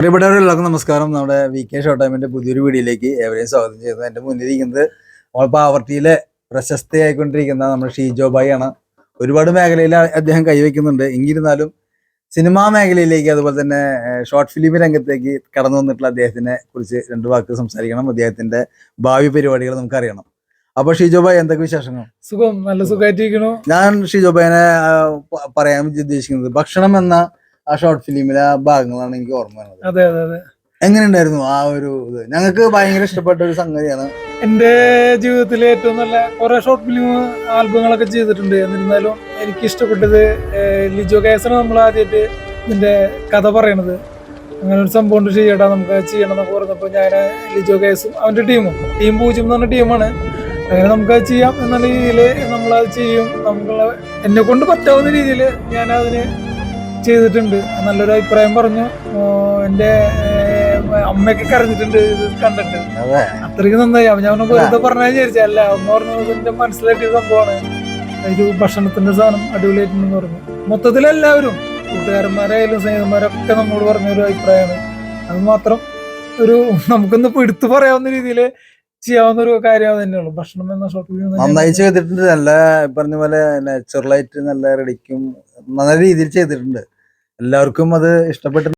പ്രിയപ്പെട്ടവരെല്ലാവർക്കും നമസ്കാരം. നമ്മുടെ V K show ടൈമിന്റെ പുതിയൊരു വീഡിയോയിലേക്ക് ഏവരെയും സ്വാഗതം ചെയ്യുന്നത്. എൻ്റെ മുന്നിലിരിക്കുന്നത് നമ്മൾ പാവർട്ടിയിലെ പ്രശസ്തയായിക്കൊണ്ടിരിക്കുന്ന നമ്മുടെ ഷീജോ ബായി ആണ്. ഒരുപാട് മേഖലയിൽ അദ്ദേഹം കൈവയ്ക്കുന്നുണ്ട്. എങ്കിരുന്നാലും സിനിമാ മേഖലയിലേക്ക് അതുപോലെ തന്നെ ഷോർട്ട് ഫിലിം രംഗത്തേക്ക് കടന്നു വന്നിട്ടുള്ള അദ്ദേഹത്തിനെ കുറിച്ച് രണ്ട് വാക്ക് സംസാരിക്കണം. അദ്ദേഹത്തിന്റെ ഭാവി പരിപാടികൾ നമുക്കറിയണം. അപ്പൊ ഷീജോ ബായി, എന്തൊക്കെ വിശേഷങ്ങൾ? സുഖം, നല്ല സുഖമായിട്ടിരിക്കണു. ഞാൻ ഷീജോ ബായിനെ പറയാൻ ഉദ്ദേശിക്കുന്നത് ഭക്ഷണം എന്ന ആ ഷോർട്ട് ഫിലിമിലെ ആ ഭാഗങ്ങളാണ് എനിക്ക് ഓർമ്മ വരുന്നത്. അതെ അതെ അതെ. എങ്ങനെയുണ്ടായിരുന്നു ആ ഒരു ഇത്? ഞങ്ങൾക്ക് ഭയങ്കര ഇഷ്ടപ്പെട്ട ഒരു സംഗതിയാണ്. എൻ്റെ ജീവിതത്തിലെ ഏറ്റവും നല്ല കുറെ ഷോർട്ട് ഫിലിം ആൽബങ്ങളൊക്കെ ചെയ്തിട്ടുണ്ട്. എന്നിരുന്നാലും എനിക്ക് ഇഷ്ടപ്പെട്ടത് ലിജോ കേസണ് നമ്മൾ ആദ്യമായിട്ട് ഇതിന്റെ കഥ പറയണത്. അങ്ങനെ ഒരു സംഭവം ഉണ്ട്, ചെയ്യടാ നമുക്ക് ചെയ്യണം എന്നൊക്കെ പറഞ്ഞപ്പോൾ ഞാൻ ലിജോ കേസും അവന്റെ ടീം 0 എന്ന് പറഞ്ഞ ടീമാണ്. അങ്ങനെ നമുക്കത് ചെയ്യാം എന്നുള്ള രീതിയിൽ നമ്മളത് ചെയ്യും. എന്നെ കൊണ്ട് പറ്റാവുന്ന രീതിയിൽ ഞാൻ അതിന് ചെയ്തിട്ടുണ്ട്. നല്ലൊരു അഭിപ്രായം പറഞ്ഞു. എൻ്റെ അമ്മയൊക്കെ കരഞ്ഞിട്ടുണ്ട് ഇത് കണ്ടിട്ട്. അത്രയ്ക്ക് നന്നായി. ഞാൻ വെറുതെ പറഞ്ഞാൽ വിചാരിച്ചല്ല, അമ്മ പറഞ്ഞത് എന്റെ മനസ്സിലാക്കിയ സംഭവമാണ്. ഒരു ഭക്ഷണത്തിന്റെ സാധനം അടിപൊളിയായിട്ടുണ്ടെന്ന് പറഞ്ഞു. മൊത്തത്തിൽ എല്ലാവരും കൂട്ടുകാരന്മാരായാലും സ്നേഹിതന്മാരൊക്കെ നമ്മോട് പറഞ്ഞൊരു അഭിപ്രായമാണ്. അത് മാത്രം ഒരു നമുക്കൊന്ന് എടുത്തു പറയാവുന്ന രീതിയിൽ ചെയ്യാവുന്ന ഒരു കാര്യം തന്നെയുള്ളൂ. ഭക്ഷണം എന്ന ഷോർട്ട് ഫിലിം നന്നായി ചെയ്തിട്ടുണ്ട്. നല്ല പറഞ്ഞ പോലെ നാച്ചുറലായിട്ട് നല്ല റെഡിക്കും നല്ല രീതിയിൽ ചെയ്തിട്ടുണ്ട്. എല്ലാവർക്കും അത് ഇഷ്ടപ്പെട്ടു.